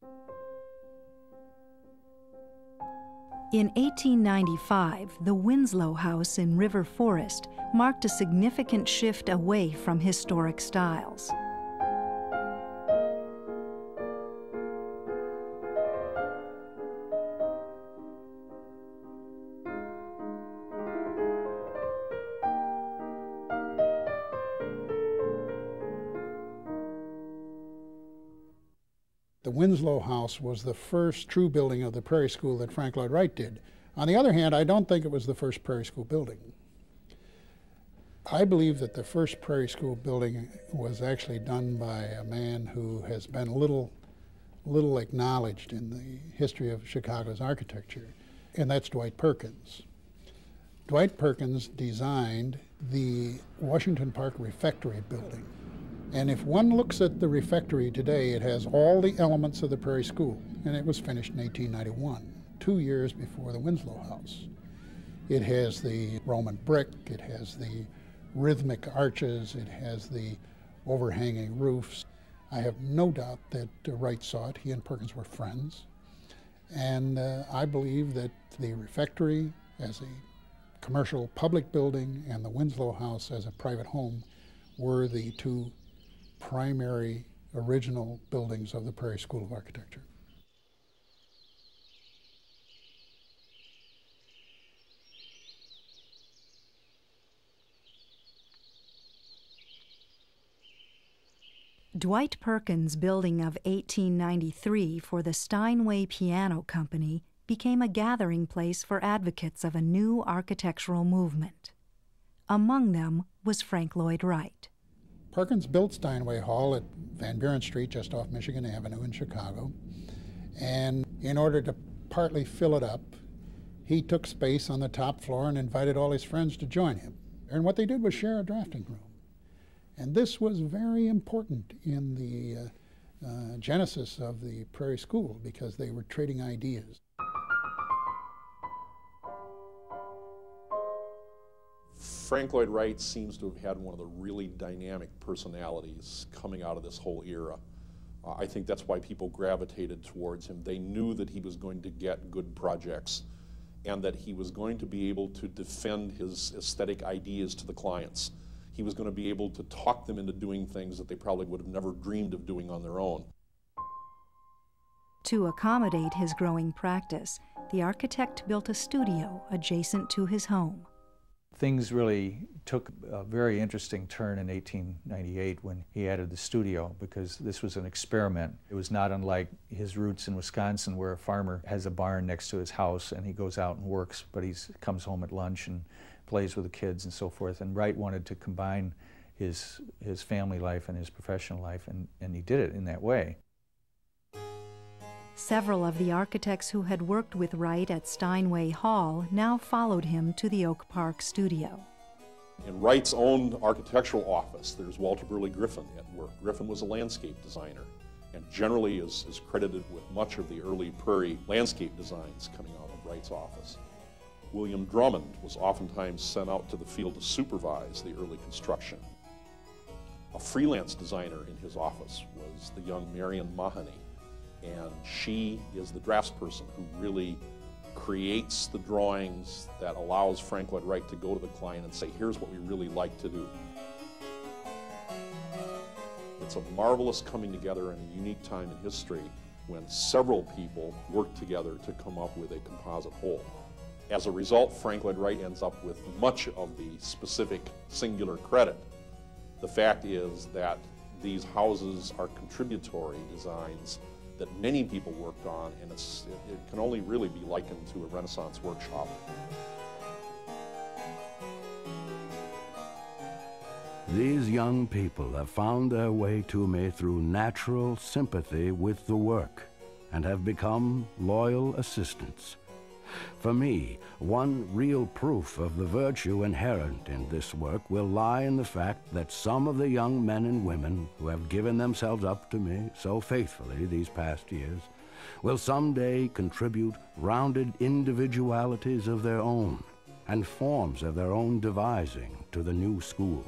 In 1895, the Winslow House in River Forest marked a significant shift away from historic styles. The Winslow House was the first true building of the Prairie School that Frank Lloyd Wright did. On the other hand, I don't think it was the first Prairie School building. I believe that the first Prairie School building was actually done by a man who has been little acknowledged in the history of Chicago's architecture, and that's Dwight Perkins. Dwight Perkins designed the Washington Park Refectory building. And if one looks at the refectory today, it has all the elements of the Prairie School, and it was finished in 1891, 2 years before the Winslow House. It has the Roman brick, it has the rhythmic arches, it has the overhanging roofs. I have no doubt that Wright saw it. He and Perkins were friends. And I believe that the refectory as a commercial public building and the Winslow House as a private home were the two primary original buildings of the Prairie School of Architecture. Dwight Perkins' building of 1893 for the Steinway Piano Company became a gathering place for advocates of a new architectural movement. Among them was Frank Lloyd Wright. Perkins built Steinway Hall at Van Buren Street, just off Michigan Avenue in Chicago. And in order to partly fill it up, he took space on the top floor and invited all his friends to join him. And what they did was share a drafting room. And this was very important in the genesis of the Prairie School because they were trading ideas. Frank Lloyd Wright seems to have had one of the really dynamic personalities coming out of this whole era. I think that's why people gravitated towards him. They knew that he was going to get good projects and that he was going to be able to defend his aesthetic ideas to the clients. He was going to be able to talk them into doing things that they probably would have never dreamed of doing on their own. To accommodate his growing practice, the architect built a studio adjacent to his home. Things really took a very interesting turn in 1898 when he added the studio, because this was an experiment. It was not unlike his roots in Wisconsin, where a farmer has a barn next to his house and he goes out and works, but he comes home at lunch and plays with the kids and so forth. And Wright wanted to combine his family life and his professional life, and he did it in that way. Several of the architects who had worked with Wright at Steinway Hall now followed him to the Oak Park studio. In Wright's own architectural office, there's Walter Burley Griffin at work. Griffin was a landscape designer and generally is credited with much of the early Prairie landscape designs coming out of Wright's office. William Drummond was oftentimes sent out to the field to supervise the early construction. A freelance designer in his office was the young Marion Mahoney, and she is the draftsperson who really creates the drawings that allows Frank Lloyd Wright to go to the client and say, here's what we really like to do. It's a marvelous coming together and a unique time in history when several people work together to come up with a composite whole. As a result, Frank Lloyd Wright ends up with much of the specific singular credit. The fact is that these houses are contributory designs that many people worked on, and it can only really be likened to a Renaissance workshop. These young people have found their way to me through natural sympathy with the work and have become loyal assistants. For me, one real proof of the virtue inherent in this work will lie in the fact that some of the young men and women who have given themselves up to me so faithfully these past years will someday contribute rounded individualities of their own and forms of their own devising to the new school.